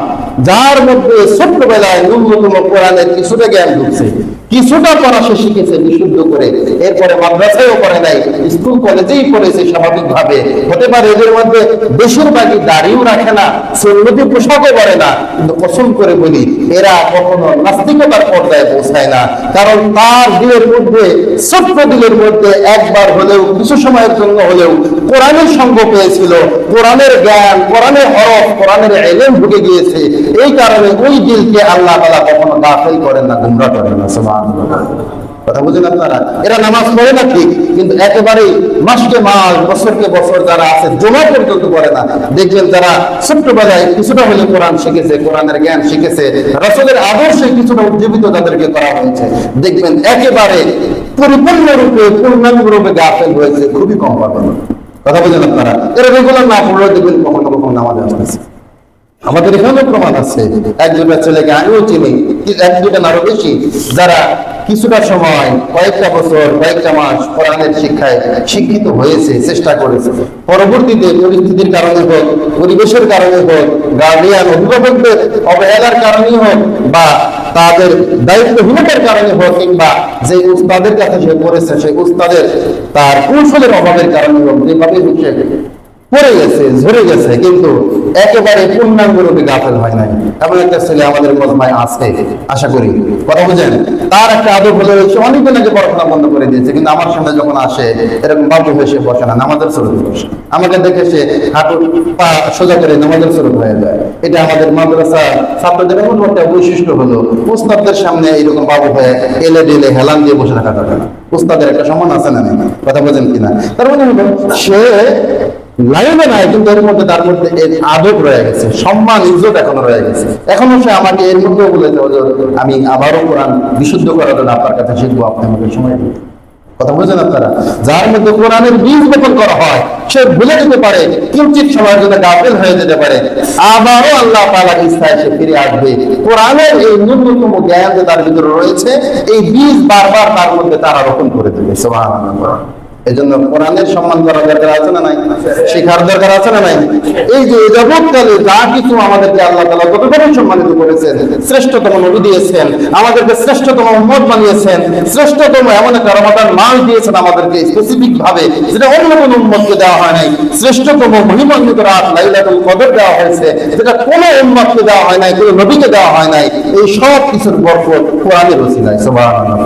যার মধ্যে ছোট্টবেলায় ন্যূনতম কোরআনের কিছুটা জ্ঞান ঢুকছে, কিছুটা পড়া সে শিখেছে বিশুদ্ধ করে, এরপরে মাদ্রাসায়ও পড়ে নাই, স্কুল কলেজেই পড়েছে স্বাভাবিকভাবে। হতে পারে এদের মধ্যে বেশিরভাগই দাড়িও রাখে না, সুন্নতি পোশাকও পরে না, কিন্তু কসম করে বলি এরা কখনো নাস্তিকতার পর্যায়ে পৌঁছায় না। কারণ তার দিলের মধ্যে, ছোট্ট দিলের মধ্যে একবার হলেও, কিছু সময়ের জন্য হলেও কোরআনের সঙ্গ পেয়েছিল, কোরআনের জ্ঞান, কোরআনের হরফ, কোরআনের ইলম ঢুকে গিয়েছে। এই কারণে ওই দিলকে আল্লাহ তাআলা কখনো গাফিল করেন না, গুমরা করেন না। সুবহানাল্লাহ। কথা বুঝেন আপনারা? এরা নামাজ পড়ে না ঠিক, কিন্তু একেবারেই মাসকে মাস বছরকে বছর যারা আছে জমা পর্যন্ত করে না। দেখবেন যারা ছোট্টবেলায় কিছুটা হলে কোরআন শিখেছে, কোরআনের জ্ঞান শিখেছে, রাসূলের আদর্শে কিছুটা উজ্জীবিত যাদেরকে করা হয়েছে, দেখবেন একেবারে পরিপূর্ণরূপে পূর্ণাঙ্গরূপে গাফেল হয়েছে খুবই কম পাবেন। কথা বুঝেন আপনারা? এরা রেগুলার না পড়লে দেখবেন কখনো কখনো নামাজে আসতেছে। আমাদের এখানেও প্রমাণ আছে, এক দুটা ছেলেকে আমিও চিনি, এক দুটা আরো বেশি, যারা কিছুটা সময় কয়েকটা বছর কয়েকটা মাস কোরআনের শিক্ষায় শিক্ষিত হয়েছে, চেষ্টা করেছে, পরবর্তীতে পরিস্থিতির কারণে হোক, পরিবেশের কারণে হোক, গার্ডিয়ান অভিভাবকদের অবহেলার কারণে হোক, বা তাদের দায়িত্বহীনতার কারণে হোক, কিংবা যে উস্তাদের কাছে সে পড়েছে সেই উস্তাদের তার কৌশলের অভাবের কারণে হোক, যেভাবে সে পড়ে গেছে, ঝরে গেছে, কিন্তু একেবারে পূর্ণাঙ্গরূপে গাফেল হয় নাই। এমন একটা ছেলে আমাদের মজমায় আছে, আশা করি। কথা বুঝেন? তার একটা আদব হলো, সে অনেকদিন আগে পড়াশোনা বন্ধ করে দিয়েছে, কিন্তু আমার সামনে যখন আসে এরকম বাবু হয়ে সে বসে না, নামাজের শুরুতে বসে। আমাকে দেখে সে হাঁটু পা সোজা করে নামাজের শুরু হয়ে যায়। এটা আমাদের মাদ্রাসা ছাত্রদের এমন একটা বৈশিষ্ট্য হলো, উস্তাদদের সামনে এইরকম বাবু হয়ে এলে ডেলে হেলান দিয়ে বসে থাকা যাবে না। উস্তাদের একটা সম্মান আছে না? কথা বোঝেন কিনা? তার মানে হলো সে লাইনে নাই, কিন্তু এর মধ্যে তার মধ্যে আদব রয়ে গেছে, সম্মান ইজ্জত এখনো রয়ে গেছে। এখনো সে আমাকে এর মধ্যে বলেছে, আমি আবারও কোরআন বিশুদ্ধ করার জন্য আপনার কাছে শিখবো, আপনি আমাকে সময় দিন। কথা বুঝেন আপনারা? যার মধ্যে কোরআনের বীজ বপন করা হয়, সে ভুলে যেতে পারে, কিঞ্চিত সময়ের জন্য গাফেল হয়ে যেতে পারে, আবারও আল্লাহ তাআলার ইচ্ছায় সে ফিরে আসবে। কোরআনের এই ন্যূনতম জ্ঞান যে তার ভিতরে রয়েছে, এই বীজ বারবার তার মধ্যে তারা রোপণ করে দেবে। সুবহানাল্লাহ। এই জন্য কোরআনের সম্মান করার দরকার আছে না নাই? শেখার দরকার আছে না নাই? এই যে জগৎকালে যা কিছু আমাদেরকে আল্লাহ তাআলা যতটুকু সম্মানিত করেছেন, শ্রেষ্ঠতম নবী দিয়েছেন, আমাদেরকে শ্রেষ্ঠতম উম্মত বানিয়েছেন, শ্রেষ্ঠতম এমন একটা রমাদান মাস দিয়েছেন আমাদেরকে স্পেসিফিক ভাবে, যেটা অন্য কোনো উম্মতকে দেওয়া হয় নাই। শ্রেষ্ঠতম মহিমান্বিত রাত লাইলাতুল কদর দেওয়া হয়েছে, যেটা কোনো উম্মতকে দেওয়া হয় নাই, কোনো নবীকে দেওয়া হয় নাই। এই সব কিছুর বরকত কোরআনের ওসিলায়। সুবহানাল্লাহ।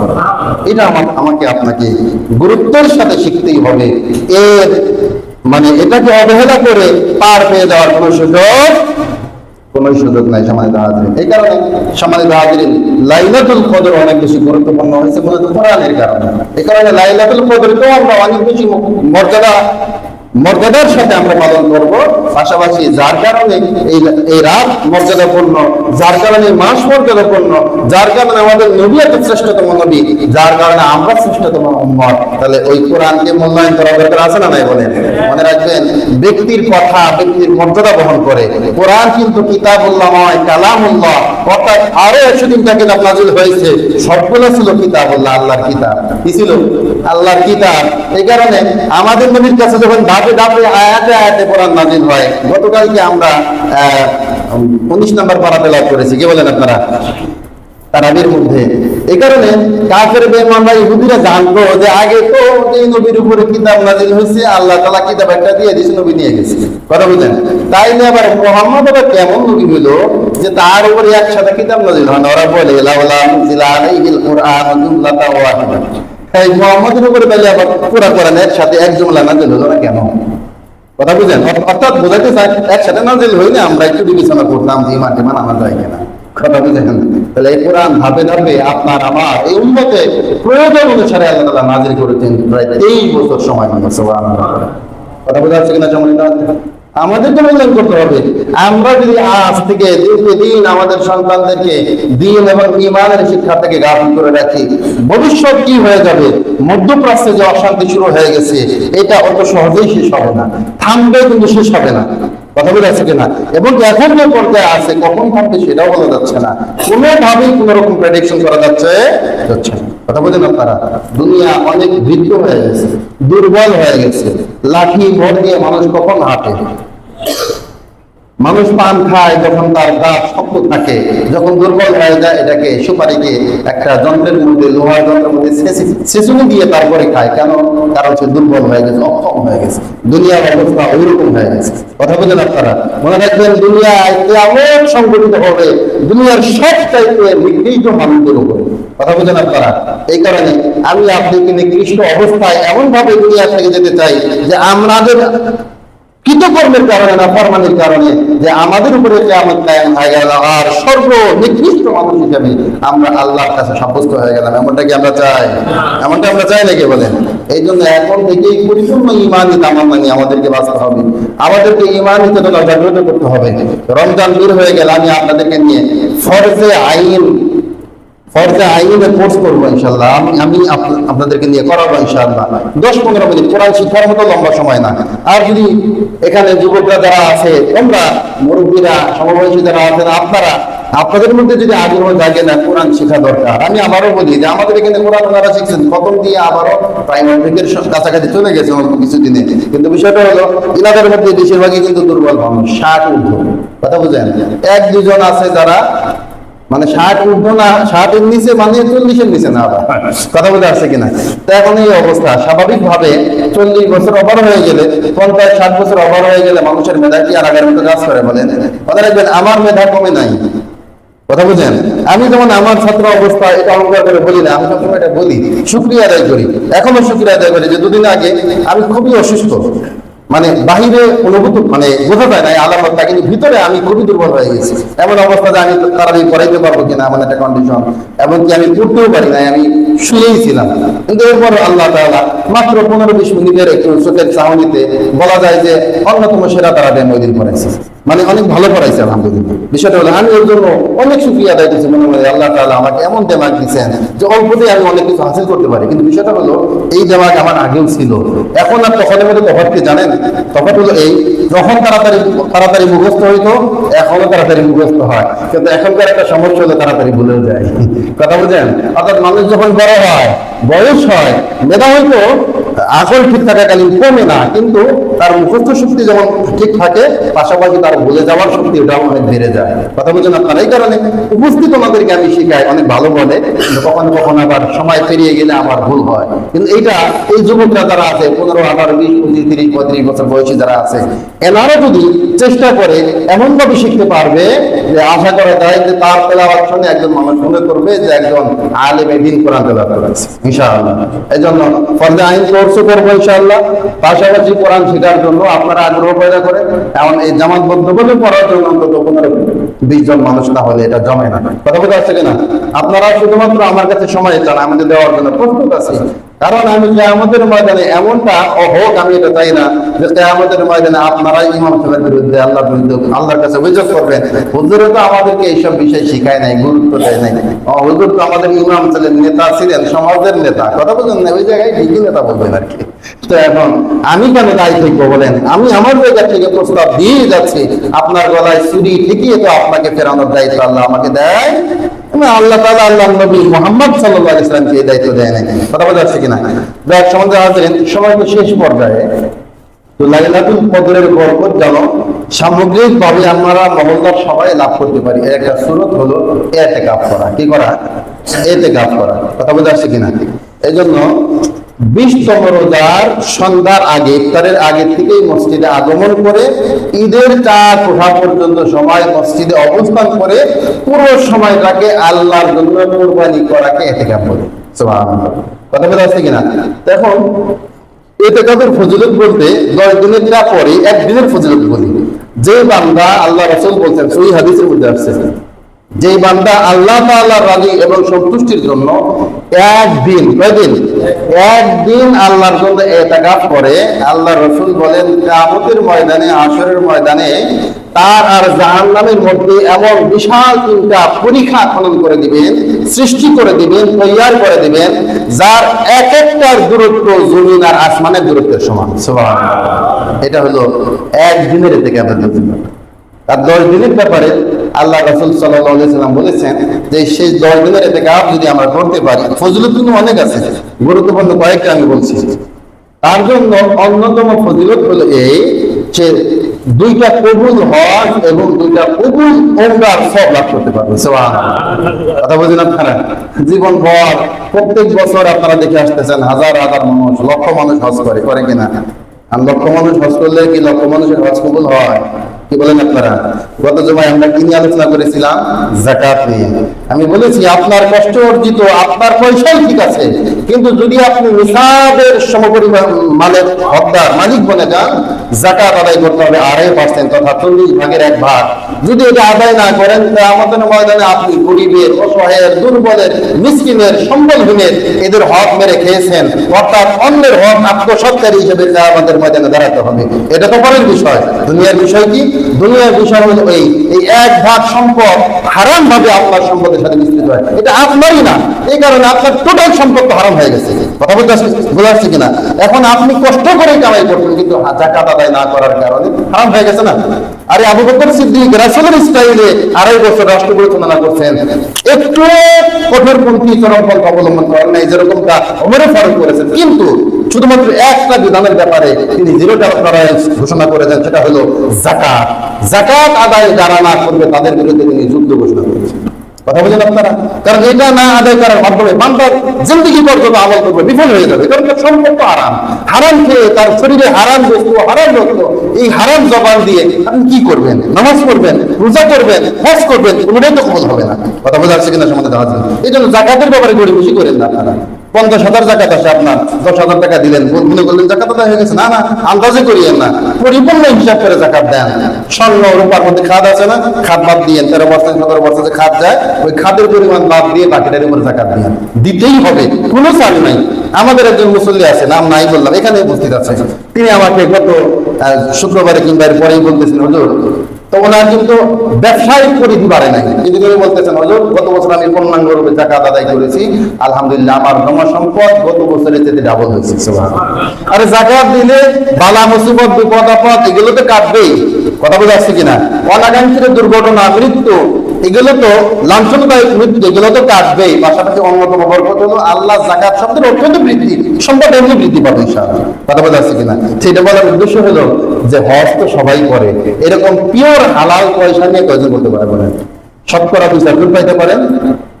এটা আমাকে আপনাকে গুরুত্বের সাথে শিখতেই হবে। এর মানে এটাকে অবহেলা করে পার পেয়ে যাওয়ার কোনো সুযোগ নাই সম্মানিত হাজিরিন। এই কারণে সম্মানিত হাজিরিন, লাইলাতুল কদর অনেক বেশি গুরুত্বপূর্ণ হয়েছে মূলত কোরআনের কারণে। এই কারণে লাইলাতুল কদরকেও আমরা অনেক বেশি মর্যাদার সাথে আমরা পালন করব। পাশাপাশি যার কারণে এই রাত মর্যাদাপূর্ণ, যার কারণে মাস মর্যাদাপূর্ণ, যার কারণে আমাদের নবী এত শ্রেষ্ঠতম নবী, যার কারণে আমরা শ্রেষ্ঠতম উম্মত, তাহলে ওই কোরআনকে মূল্যায়ন করা দরকার আছে না নাই বলেন? মনে রাখবেন, ব্যক্তির কথা ব্যক্তির মর্যাদা বহন করে। কোরআন কিন্তু কিতাবুল্লাহ নয়, কালামুল্লাহ। অর্থাৎ আরো 103টা কিতাব নাজিল হয়েছে, সবগুলো ছিল কিতাবুল্লাহ, আল্লাহর কিতাব। কি ছিল? আল্লাহর কিতাব। এই কারণে আমাদের নবীর কাছে যখন ধাপে ধাপে আয়াতে আয়াতে কোরআন নাজিল হয়, গতকালকে আমরা 19 নম্বর পারা তেলাওয়াত করেছি। কি বলেন আপনারা? তারাবির মধ্যে। এই কারণে কাফের বেঈমানরা ইহুদিরা জানতো যে আগে তো এই নবীর উপরে কিতাব নাজিল হয়েছে, আল্লাহ তাআলা কিতাব একটা দিয়ে দিয়েছে, নবী নিয়ে গেছে। কথা বুঝেন? তাইলে আবার মুহাম্মদ আবার কেমন নবী হলো যে তার উপরে একসাথে কিতাব নাজিল হয় না? ওরা বলে লাউলা উনজিলা আলাইহিল কুরআন জুমলাতান ওয়াহিদা। এই মুহাম্মদের উপরে তাহলে আবার পুরো কোরআন একসাথে এক জুমলা নাজিল হলো না কেন? কথা বুঝেন? অর্থাৎ বোঝাতে চাই একসাথে নাজিল হইলে আমরা একটু বিবেচনা করতাম যে ইমান টিমান আনা যায় কিনা। কথা বুঝেন? তাহলে এই কোরআন ধাপে ধাপে আপনার আমার এই উম্মতে প্রয়োজন অনুসারে আল্লাহ তাআলা নাজিল করেছেন প্রায় 23 বছর সময় নিয়ে। সুবহানাল্লাহ। কথা বোঝা যাচ্ছে কিনা? আমাদেরকে মূল্যায়ন করতে হবে। আমরা যদি আজ থেকে দিন আমাদের সন্তানদেরকে দিন এবং ঈমানের শিক্ষা থেকে গাফিল করে রাখি, ভবিষ্যৎ কি হয়ে যাবে? মধ্যপ্রাচ্যে যে অশান্তি শুরু হয়ে গেছে, এটা অত সহজেই শেষ হবে না, থামবে কিন্তু শেষ হবে না। কথা বলে আছে কিনা? এবং এখন যে পর্যায়ে আছে, কখন থামবে সেটাও বলা যাচ্ছে না, কোনোভাবেই কোন রকম প্রেডিকশন করা যাচ্ছে না। কথা বলেন আপনারা? দুনিয়া অনেক বৃদ্ধ হয়ে গেছে, দুর্বল হয়ে গেছে। লাঠি ভর দিয়ে মানুষ কখন হাঁটে? মানুষ পান খায় যখন তার দাঁত শক্ত থাকে, যখন দুর্বল হয়ে যায় এটাকে সুপারিকে একটা যন্ত্রের মধ্যে, লোহার যন্ত্রের মধ্যে ছেঁচুনি দিয়ে তারপরে খায়। কেন? কারণ সে দুর্বল হয়ে গেছে, অক্ষম হয়ে গেছে। দুনিয়ার অবস্থা ওইরকম হয়ে গেছে। কথা বলেন আপনারা? মনে রাখবেন, দুনিয়ায় কিয়ামত সংঘটিত হবে দুনিয়ার সব চাইতে নিকৃষ্ট মানুষদের উপরে। কথা বলেন আপনারা? এই কারণে আমি আপনাকে নিকৃষ্ট অবস্থায় এমন ভাবে দুনিয়া থেকে যেতে চাই যে আমাদের কৃতকর্মের কারণে না ফরমানির কারণে, যে আমাদের উপরে কিয়ামত কায়েম হয়ে গেল আর সর্বনিকৃষ্ট মানুষ হিসেবে আমরা আল্লাহর কাছে সাব্যস্ত হয়ে গেলাম। এমনটা কি আমরা চাই? এমনটা আমরা চাই নাকি বলেন? এই জন্য এখন থেকেই পরিপূর্ণ ইমানি তামান্না নিয়ে আমাদেরকে বাঁচতে হবে, আমাদেরকে ইমানি চেতনা জাগ্রত করতে হবে। রমজান বের হয়ে গেলে আমি আপনাদেরকে নিয়ে ফরজে আইনে কোর্স করবো ইনশাল্লাহ। আমি আপনাদেরকে নিয়ে করাবো ইনশাল্লাহ 10-15 মিনিট কোরআন শিক্ষার মতো লম্বা সময় না। আর যদি এখানে যুবকরা যারা আছে, তোমরা মুরব্বীরা, সমবয়সী যারা আছেন, আপনাদের মধ্যে যদি আগ্রহ জাগে না কোরআন শেখা দরকার, আমি আবারও বলি যে আমাদের এখানে কোরআন যারা শিখছেন প্রথম দিয়ে আবারও প্রাইমারি থেকে কাছাকাছি চলে গেছে অল্প কিছুদিনে, কিন্তু বিষয়টা হলো ইনাদের মধ্যে বেশিরভাগই কিন্তু দুর্বল মানুষ, 60 ঊর্ধ্ব। কথা বুঝেন? 1-2 জন আছে যারা মানে 60 ঊর্ধ্ব না, 60 এর নিচে মানে 40 এর নিচে না। আবার কথা বলে আসছে কিনা? তো এখন এই অবস্থা স্বাভাবিকভাবে 40 বছর ওভার হয়ে গেলে, 50-60 বছর ওভার হয়ে গেলে মানুষের মেধা কি আর আগের মতো কাজ করে বলেন? মনে রাখবেন আমার মেধা কমে নাই। কথা বুঝেন? আমি যেমন আমার ছাত্র অবস্থা এটা অহংকার করে বলি না, আমি সবসময় এটা বলি, শুকরিয়া আদায় করি, এখনো শুকরিয়া আদায় করি যে দুদিন আগে আমি খুবই অসুস্থ, মানে বাহিরে অনুভূত মানে বোঝা যায় না আলামতটা, কিন্তু ভিতরে আমি খুবই দুর্বল হয়ে গেছি। এমন অবস্থাতে আমি তাড়াতাড়ি পড়াইতে পারবো কিনা এমন একটা কন্ডিশন, এমনকি আমি পড়তেও পারি না, আমি শুয়েই ছিলাম। কিন্তু এরপর আল্লাহ তাআলা মাত্র 15-20 মিনিটের একটু চোখের চাহনিতে বলা যায় যে অন্যতম সেরা তারাবির ওই দিন পড়াইছে, মানে অনেক ভালো পড়াইছে আলহামদুলিল্লাহ। বিষয়টা হলো আমি ওর জন্য অনেক শুকরিয়া আদায় করছি, মনে হয় আল্লাহ তাআলা আমাকে এমন দেমাগ দিয়েছেন যে অল্পতেই আমি অনেক কিছু হাসিল করতে পারি। কিন্তু বিষয়টা হলো এই দেমাগ আমার আগেও ছিল, এখন আর তখনের মধ্যে তফাৎ জানেন? তফাৎ হলো এই, যখন তাড়াতাড়ি মুখস্থ হইতো এখনো তাড়াতাড়ি মুখস্থ হয়, কিন্তু এখনকার একটা সমস্যা হলো তাড়াতাড়ি ভুলেও যায়। কথা বুঝেন? অর্থাৎ মানুষ যখন বড় হয়, বয়স হয়, মেধা হয়তো আসল ঠিক থাকাকালীন কমে না, কিন্তু তার মুখস্থ শক্তি যখন ঠিক থাকে পাশাপাশি তার ভুলে যাওয়ার শক্তি ওটাও অনেক বেড়ে যায়। কথা বুঝেন আপনারা? এই কারণে উপস্থিত ওনাদেরকে আমি শিখাই, অনেক ভালো বলে, কখনো কখনো আবার সময় পেরিয়ে গেলে আমার ভুল হয়। কিন্তু এই যুবকরা যারা আছে 15, 18, 20, 25, 30, 35 বছর বয়সী যারা আছে, এনারা যদি চেষ্টা করে এমন ভাবে শিখতে পারবে যে আশা করা যায় যে তার তেলাওয়াত শুনে একজন মানুষ মনে করবে যে একজন আলেমে দ্বীন কোরআন তেলাওয়াত করেছে ইনশাআল্লাহ। এই জন্য ফরজে আইন কোর্সও করবো ইনশাআল্লাহ, পাশাপাশি কোরআন শেখার জন্য আপনারা আগ্রহ পয়দা করেন। এমন এই জামাতবদ্ধ বলে পড়ার জন্য অন্তত 15-20 জন মানুষ না হলে এটা জমে না। কথা বলতে আসছে কিনা? আপনারা শুধুমাত্র আমার কাছে সময় চান, আমাদের দেওয়ার জন্য প্রস্তুত আছি। কারণ আমি কিয়ামতের ময়দানে এমনটা হোক, আমি এটা চাই না যে কিয়ামতের ময়দানে আপনারাই ইমাম সাহেবের বিরুদ্ধে আল্লাহর কাছে অভিযোগ করবেন হুজুরে তো আমাদেরকে এইসব বিষয় শিখায় নাই, গুরুত্ব দেয় নাই, হুজুর তো আমাদের ইমাম ছিলেন, নেতা ছিলেন, সমাজের নেতা। কথা বলছেন না? ওই জায়গায় ঠিকই নেতা বলবেন আর কি। তো এখন আমি কেন দায়ী থাকবো বলেন? আমি আমার জায়গা থেকে প্রস্তাব দিয়ে যাচ্ছি, আপনার গলায় ছুরি ঠিকিয়ে তো আপনাকে ফেরানোর দায়িত্ব আল্লাহ আমাকে দেয়। আল্লাহ তাআলা আল্লাহ নবী মুহাম্মদ সাল্লাল্লাহু আলাইহি ওয়াসাল্লামকে এই দায়িত্ব দেয় নাই। কথা বলা যাচ্ছে কিনা? যাক সম্বন্ধে হাজিরিন, সময় তো শেষ পর্যায়ে। তো লাইলাতুল কদরের বরকত যেন সামগ্রিকভাবে আমরা মহল্লার সবাই লাভ করতে পারি, এর একটা সুরত হলো ইতিকাফ করা। কি করা? ইতিকাফ করা। কথা বলা যাচ্ছে কিনা? এই জন্য 20তম রোজার সন্ধ্যার আগে, ইফতারের আগে থেকেই মসজিদে আগমন করে ঈদের চাঁদ ওঠা পর্যন্ত সময় মসজিদে অবস্থান করে পুরো সময়টাকে আল্লাহর জন্য কুরবানি করাকে ইতিকাফ বলে। সুবহানাল্লাহ। কথা বলা আছে কিনা? এখন ইতিকাফের ফজিলত বলতে 10 দিনেরটা পরে একদিনের ফজিলত বলি। যে বান্দা, আল্লাহ রাসূল বলছেন সহিহ হাদিসের মধ্যে আসছে, যে বান্দা আল্লাহ তাআলার রাজি এবং সন্তুষ্টির জন্য একদিন আল্লাহর জন্য ইতিকাফ করে, আল্লাহ রাসূল বলেন কিয়ামতের ময়দানে, হাশরের ময়দানে তার আর জাহান্নামের মধ্যে এমন বিশাল 3টা পরীক্ষা খনন করে দিবেন, সৃষ্টি করে দিবেন, তৈয়ার করে দিবেন, যার এক একটার দূরত্ব জমিন আর আসমানের দূরত্বের সমান। সুবহানাল্লাহ। এটা হলো একদিনের ইতিকাফের জন্য। আর 10 দিনের ব্যাপারে আল্লাহ রাসূল সাল্লাল্লাহু আলাইহি ওয়াসাল্লাম বলেছেন যে সেই 10 দিনের ইতিকাফ যদি আমরা করতে পারি, ফজিলত কিন্তু অনেক আছে, গুরুত্বপূর্ণ কয়েকটা আমি বলছি। তার জন্য অন্যতম ফজিলত হলো এই যে 2টা কবুল হজ এবং 2টা কবুল উমরার সওয়াব লাভ করতে পারবে। সুবহানাল্লাহ। কথা বুঝেন আপনারা? জীবন ভর প্রত্যেক বছর আপনারা দেখে আসতেছেন হাজার হাজার মানুষ, লক্ষ মানুষ হজ করে কিনা? আর লক্ষ মানুষ হজ করলে কি লক্ষ মানুষের হজ কবুল হয়? কি বলেন আপনারা? গত জমায় আমরা কি নিয়ে আলোচনা করেছিলাম? যাকাত নিয়ে। আমি বলেছি আপনার কষ্ট অর্জিত আপনার পয়সাই ঠিক আছে, কিন্তু যদি আপনি নিসাবের সমপরিমাণ মালের হকদার মালিক বনে যান, যাকাত আদায় করতে হবে 2.5% তথা 40 ভাগের 1 ভাগ। যদি এটা আদায় না করেন আমাদের ময়দানে আপনি গরিবের, অসহায়ের, দুর্বলের, মিসকিনের, সম্বলহীনের এদের হক মেরে খেয়েছেন, অর্থাৎ অন্যের হক আত্মসৎকারী হিসেবে আমাদের ময়দানে দাঁড়াতে হবে। এটা তো পরের বিষয়। দুনিয়ার বিষয় কি? দুনিয়ার বিষয় হলো এই 1 ভাগ সম্পদ হারাম ভাবে আপনার সম্পদের সাথে মিশ্রিত হয়, এটা আপনারই না, এই কারণে আপনার টোটাল সম্পদ তো হারাম হয়ে গেছে। কথা বলতে বোঝা যাচ্ছে কিনা? এখন আপনি কষ্ট করে কামাই করছেন, কিন্তু যাকাত আদায় না করার কারণে হারাম হয়ে গেছে না? আরে আবু বকর সিদ্দিক রাসূলের স্টাইলে 2.5 বছর রাষ্ট্র পরিচালনা করছেন, একটু কঠোরপন্থী চরমপন্থা অবলম্বন করেন নাই, যেরকমটা ওমর ফারুক করেছেন। কিন্তু শুধুমাত্র একটা বিধানের ব্যাপারে তিনি 0 টলারেন্স ঘোষণা করে দেন, সেটা হলো যাকাত। যাকাত আদায় যারা না করবে তাদের বিরুদ্ধে তিনি যুদ্ধ ঘোষণা করেছেন। কথা বলেন আপনারা? কারণ এটা না আদায় করার মাধ্যমে বান্দার জিন্দেগি পর্যন্ত আমল করবে বিফল হয়ে যাবে, কারণ তার সম্পদ তো হারাম। হারাম খেয়ে তার শরীরে হারাম বস্তু, হারাম রক্ত, এই হারাম জবান দিয়ে আপনি কি করবেন? নামাজ পড়বেন, রোজা করবেন, হজ করবেন, কোনোটাই তো কবুল হবে না। কথা বোঝা যাচ্ছে কিনা সমাজে? এই জন্য যাকাতের ব্যাপারে গড়িমসি করেন না আপনারা। 50,000 জাকাত আসে, আপনার 10,000 টাকা দিলেন, মনে করলেন জাকাত আদায় হয়ে গেছে। না না, আন্দাজে করিয়েন না, পরিপূর্ণ হিসাব করে জাকাত দেন। স্বর্ণ রূপার মধ্যে খাদ আছে না, খাদ বাদ দিয়েন। 13% 17% যে খাদ যায়, ওই খাদের পরিমাণ বাদ দিয়ে বাকিটার উপরে জাকাত দিয়েন। দিতেই হবে, কোনো ছাড় নাই। আমাদের একজন মুসল্লি আছে, নাম নাই বললাম, এখানে উপস্থিত আছে। তিনি আমাকে গত শুক্রবারে কিংবা এর পরেই বলতেছেন, হুজুর, তো ওনার কিন্তু ব্যবসায়িক পরিধি বাড়ে নাই, কিন্তু তিনি বলতেছেন, হুজুর, গত বছর আমি পূর্ণাঙ্গ রূপে জাকাত আদায় করেছি, আলহামদুলিল্লাহ আমার জমা সম্পদ গত বছরের চেয়ে ডাবল হয়েছে। আরে জাকাত দিলে বালা মুসিবত, বিপদ আপদ এগুলো তো কাটবেই। কথা বোঝা যাচ্ছে কিনা? অনাকাঙ্ক্ষিত দুর্ঘটনা, মৃত্যু, এগুলো তো লাঞ্ছনদায়ক মৃত্যু, এগুলো তো কাটবেই। পাশাপাশি অন্যতম বরকত হলো আল্লাহ জাকাত শব্দের অত্যন্ত বৃদ্ধি, সম্পদ এমনি বৃদ্ধি পাবে ইনশাআল্লাহ। কথা বোঝা যাচ্ছে কিনা? সেটা বলার উদ্দেশ্য হলো যে হজ তো সবাই করে, এরকম পিওর হালাল পয়সা নিয়ে কয়জন করতে পারে বলেন? শতকরা 2-4 জন পাইতে পারেন,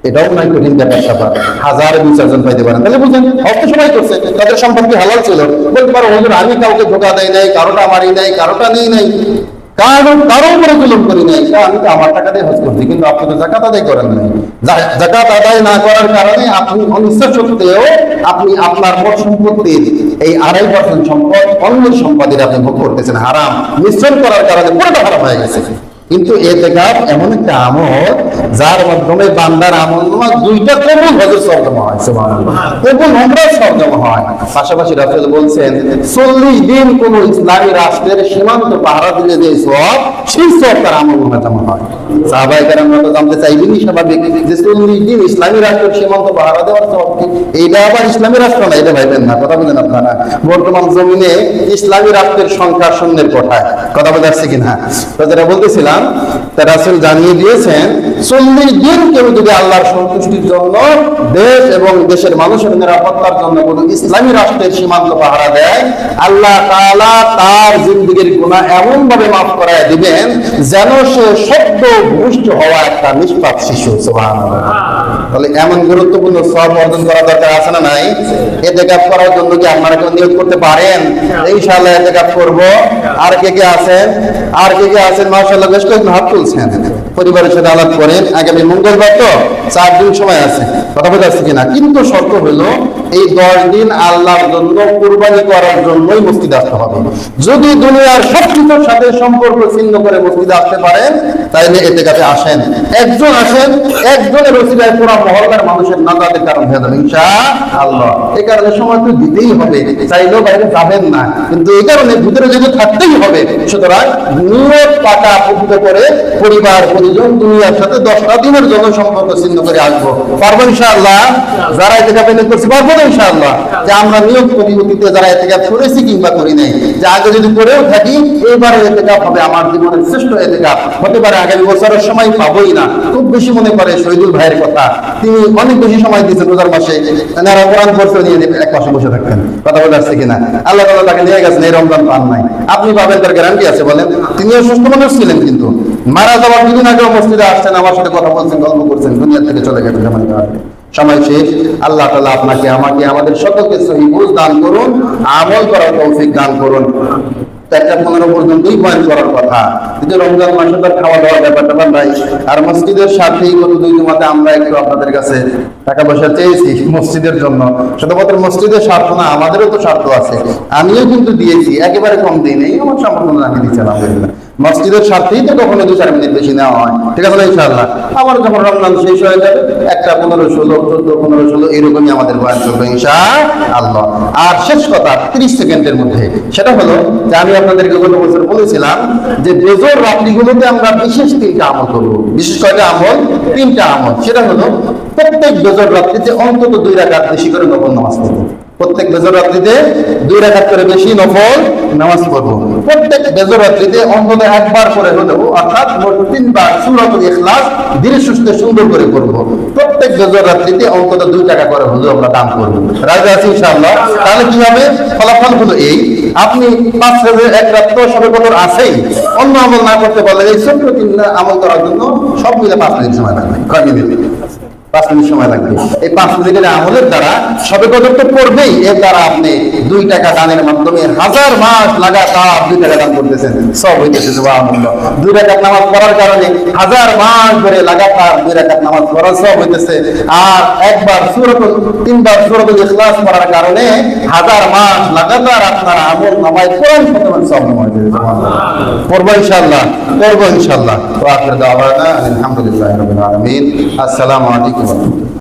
এটাও নাই কঠিন ব্যাপার স্যাপার। 1000-2-4 জন পাইতে পারেন, তাহলে বুঝেন হজ তো সবাই করছে, তাদের সম্পদ কি হালাল ছিল? বলতে পারো, হুজুর আমি কাউকে ধোকা দেয় নাই, কারোটা মারি নাই, কারোটা নেই নাই, কারো উপরে জুলুম করি নাই, আমি তো আমার টাকা দিয়ে হজ করছি, কিন্তু আপনি তো জাকাত আদায় করেন নাই। জাকাত আদায় না করার কারণে আপনি অনিচ্ছা সত্ত্বেও আপনি আপনার মোট সম্পত্তির এই 2.5% সম্পদ অন্যের সম্পদের আপনি ভোগ করতেছেন। হারাম মিশ্রণ করার কারণে পুরোটা হারাম হয়ে গেছে। কিন্তু ইতিকাফ এমন একটা আমল যার মাধ্যমে বান্দার আমল নামা 2টা কবুল হজের সওয়াব জমা হয়। সুবহানাল্লাহ, কবুল উমরার সওয়াব জমা হয়। পাশাপাশি রাসূল বলছেন 40 দিন কোন ইসলামী রাষ্ট্রের সীমান্ত পাহারা দিলে যে সওয়াব, সেই সওয়াব তার আমল নামা জমা হয়। সাহাবায়ে কেরামরা তো জানতে চাইবেনই স্বাভাবিক যে 40 দিন ইসলামী রাষ্ট্রের সীমান্ত পাহারা দেওয়ার সওয়াব কি? এইটা আবার ইসলামী রাষ্ট্র না, এটা ভাইবেন না। কথা বলেন আপনারা? বর্তমান জমিনে ইসলামী রাষ্ট্রের সংখ্যা শূন্যের কোঠায়। কথা বলে আসছে কিনা? তো যেটা বলতেছিলাম, তার রাসূল জানিয়ে দিয়েছেন 40 দিন কেউ যদি আল্লাহর সন্তুষ্টির জন্য, দেশ এবং দেশের মানুষের নিরাপত্তার জন্য কোন ইসলামী রাষ্ট্রের সীমান্ত পাহারা দেয়, আল্লাহ তাআলা তার জিন্দেগীর গুনাহ এমন ভাবে মাফ করায় দিবেন যেন সে সদ্য ভূমিষ্ঠ হওয়া একটা নিষ্পাপ শিশু। সুবহানাল্লাহ। তাহলে এমন গুরুত্বপূর্ণ সওয়াব অর্জন করা দরকার আছে না নাই? ইতিকাফ করার জন্য কি আপনারা কেউ নিয়ত করতে পারেন? ইনশাআল্লাহ ইতিকাফ করব। আর কে কে আছেন? মাশাআল্লাহ বেশ কয়েকজন হাত তুলছেন। পরিবারের সাথে আলাপ করেন, আগামী মঙ্গলবার তো 4 দিন সময় আছে। কথা বোঝা যাচ্ছে কিনা? কিন্তু শর্ত হলো এই 10 দিন আল্লাহর জন্য কুরবানি করার জন্যই মসজিদে আসতে হবে। যদি দুনিয়ার সবকিছুর সাথে সম্পর্ক ছিন্ন করে মসজিদে আসতে পারেন, তাহলে ইতিকাফে আসেন। একজন আসেন, একজনের ওসিলায় পুরো মহল্লার মানুষের নাজাতের কারণ হয়ে যাবে ইনশাআল্লাহ। এই কারণে সময় তো দিতেই হবে, চাইলেও বাইরে যাবেন না, কিন্তু এই কারণে ভিতরে যেতে থাকতেই হবে। সুতরাং নিয়ত টাকা পবিত্র করে পরিবার পরিজন দুনিয়ার সাথে 10টা দিনের জন্য সম্পর্ক ছিন্ন করে আসবো। পারবো ইনশাআল্লাহ? যারা ইতিকাফ নিয়ত করছি পারবো না ইনশাআল্লাহ? যে আমরা নিয়ত করি অতীতে যারা ইতিকাফ করেছি কিংবা করি নাই, যে আগে যদি করেও থাকি, এবারে ইতিকাফ হবে আমার জীবনের শ্রেষ্ঠ ইতিকাফ। হতে পারে আগামী বছরের সময় পাবোই না। খুব বেশি মনে করে শহীদুল ভাইয়ের কথা, তিনি অনেক বেশি সময় দিয়েছেন রোজার মাসে, তারা কোরআন পড়তে নিয়ে এক পাশে বসে থাকতেন। কথা বলে আসছে কিনা? আল্লাহ তাআলা তাকে নিয়ে গেছেন, এই রমজান পান নাই। আপনি পাবেন তার গ্যারান্টি আছে বলেন? তিনিও সুস্থ মানুষ ছিলেন, কিন্তু মারা যাওয়ার 2 দিন আগেও মসজিদে আসছেন, আমার সাথে কথা বলছেন, গল্প করছেন, দুনিয়া থেকে চলে গেছেন। সময় শেষ। আল্লাহ তাআলা আপনাকে, আমাকে, আমাদের সকলকে সহিহ বুঝ দান করুন, আমল করার তৌফিক দান করুন। 4টা 15 পর্যন্তই বয়ান করার কথা, কিন্তু রমজান মাসে তার খাওয়া দাওয়ার ব্যাপারটা নাই। আর মসজিদের সাথেই গত 2 জুমাতে আমরা একটু আপনাদের কাছে টাকা পয়সা চেয়েছি মসজিদের জন্য। শুধুমাত্র মসজিদের স্বার্থ না, আমাদেরও তো স্বার্থ আছে। আমিও কিন্তু দিয়েছি, একেবারে কম দিই নেই, আমার সামর্থ্য আমি দিচ্ছি আলহামদুলিল্লাহ। মসজিদের স্বার্থেই তো কখনো 2-4 মিনিট বেশি নেওয়া হয়, ঠিক আছে না ইনশাআল্লাহ। আবার যখন রমজান শেষ হয়ে যাবে, একটা 15-16, 14-15-16 এরকমই আমাদের বয়ান চলবে ইনশাআল্লাহ। আর শেষ কথা 30 সেকেন্ডের মধ্যে, সেটা হলো যে আমি আপনাদেরকে গত বছর বলেছিলাম যে বেজর রাত্রিগুলোতে আমরা বিশেষ 3টা আমল করবো। বিশেষ কয়টা আমল? 3টা আমল। সেটা হলো প্রত্যেক বেজর রাত্রিতে অন্তত 2 রাকাত বেশি করে নফল নামাজ পড়বো। প্রত্যেক বেজর রাত্রিতে 2 রাকাত করে বেশি নফল নামাজ পড়বো। প্রত্যেক বেজর রাত্রিতে অন্তত একবার করে হলেও, অর্থাৎ মোট 3 বার সূরাতুল ইখলাস ধীরে সুস্থে সুন্দর করে করবো। প্রত্যেক বেজর রাত্রিতে অন্তত 2 টাকা করে হলেও আমরা দান করবো। রাজি আছি ইনশাআল্লাহ? তাহলে কি হবে? ফলাফল হলো এই, আপনি 5 রাতের 1 রাত তো সবে কদর আছেই, অন্য আমল না করতে পারলে এই ছোট্ট 3 আমল করার জন্য সব মিলে 5 মিনিট সময় লাগবে। কয় মিনিট? 5 মিনিট সময় লাগবে। এই 5 মিনিটের আমলের দ্বারা সবে কদর তো পড়বেই, এর দ্বারা আপনি 2 টাকা দানের মাধ্যমে 1000 মাস লাগাতার 2 টাকা দান করতেছেন, সব হইতেছে সুবহানাল্লাহ। 2 রাকাত নামাজ পড়ার কারণে 1000 মাস ধরে লাগাতার 2 রাকাত নামাজ পড়া সব হইতেছে। আর একবার তিনবার সূরাতুল ইখলাস পড়ার কারণে 1000 মাস লাগাতার আপনার আমল নামায় কোরআন খতমের সব নামাজ হইতেছে সুবহানাল্লাহ। পড়বো ইনশাআল্লাহ, করবো ইনশাআল্লাহ। ওয়া আখির দাওয়ানা আলহামদুলিল্লাহি রাব্বিল আলামিন। আসসালামু আলাইকুম।